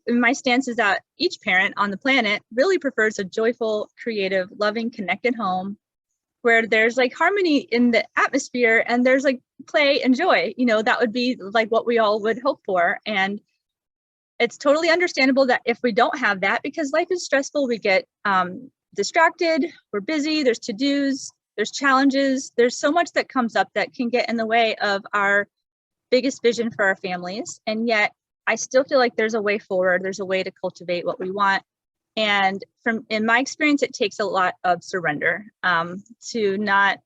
my stance is that each parent on the planet really prefers a joyful, creative, loving, connected home where there's like harmony in the atmosphere and there's like play and joy. That would be like what we all would hope for. And it's totally understandable that if we don't have that, because life is stressful, we get distracted, we're busy, there's to-dos, there's challenges, there's so much that comes up that can get in the way of our biggest vision for our families. And yet I still feel like there's a way forward, there's a way to cultivate what we want. And in my experience, it takes a lot of surrender to not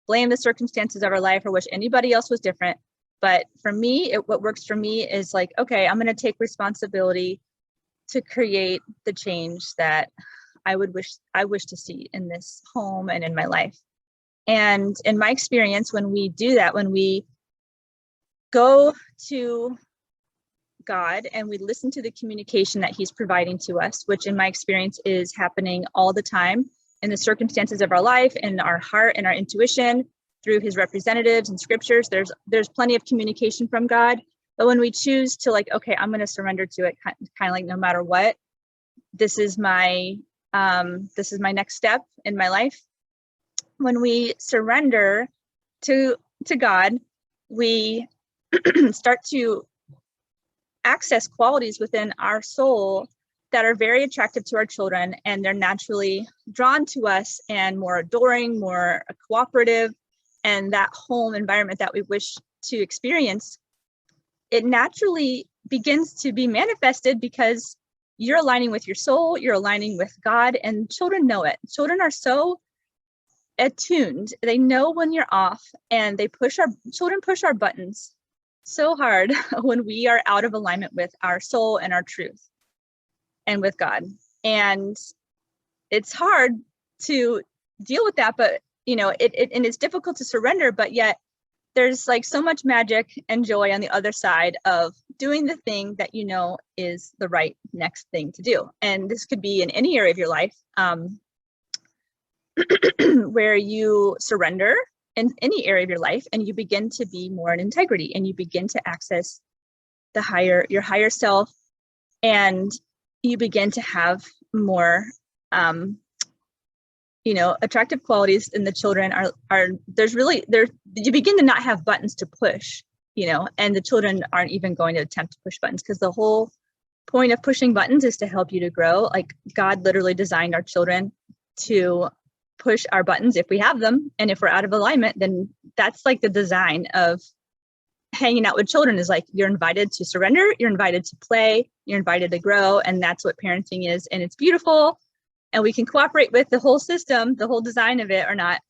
blame the circumstances of our life or wish anybody else was different. But for me, what works for me is like, okay, I'm going to take responsibility to create the change that I wish to see in this home and in my life. And in my experience, when we do that, when we go to God and we listen to the communication that he's providing to us, which in my experience is happening all the time in the circumstances of our life, in our heart and our intuition, through his representatives and scriptures, there's plenty of communication from God. But when we choose to like, okay, I'm going to surrender to it, kind of like no matter what, this is my next step in my life. When we surrender to God, we start to access qualities within our soul that are very attractive to our children, and they're naturally drawn to us and more adoring, more cooperative, and that home environment that we wish to experience, it naturally begins to be manifested because you're aligning with your soul, you're aligning with God, and children know it. Children are so attuned. They know when you're off, and children push our buttons so hard when we are out of alignment with our soul and our truth and with God. And it's hard to deal with that, but and it's difficult to surrender, but yet there's like so much magic and joy on the other side of doing the thing that is the right next thing to do. And this could be in any area of your life where you surrender in any area of your life and you begin to be more in integrity and you begin to access your higher self, and you begin to have more attractive qualities in the children you begin to not have buttons to push, and the children aren't even going to attempt to push buttons, because the whole point of pushing buttons is to help you to grow. Like God literally designed our children to push our buttons if we have them. And if we're out of alignment, then that's like the design of hanging out with children, is like, you're invited to surrender, you're invited to play, you're invited to grow. And that's what parenting is. And it's beautiful. And we can cooperate with the whole system, the whole design of it or not.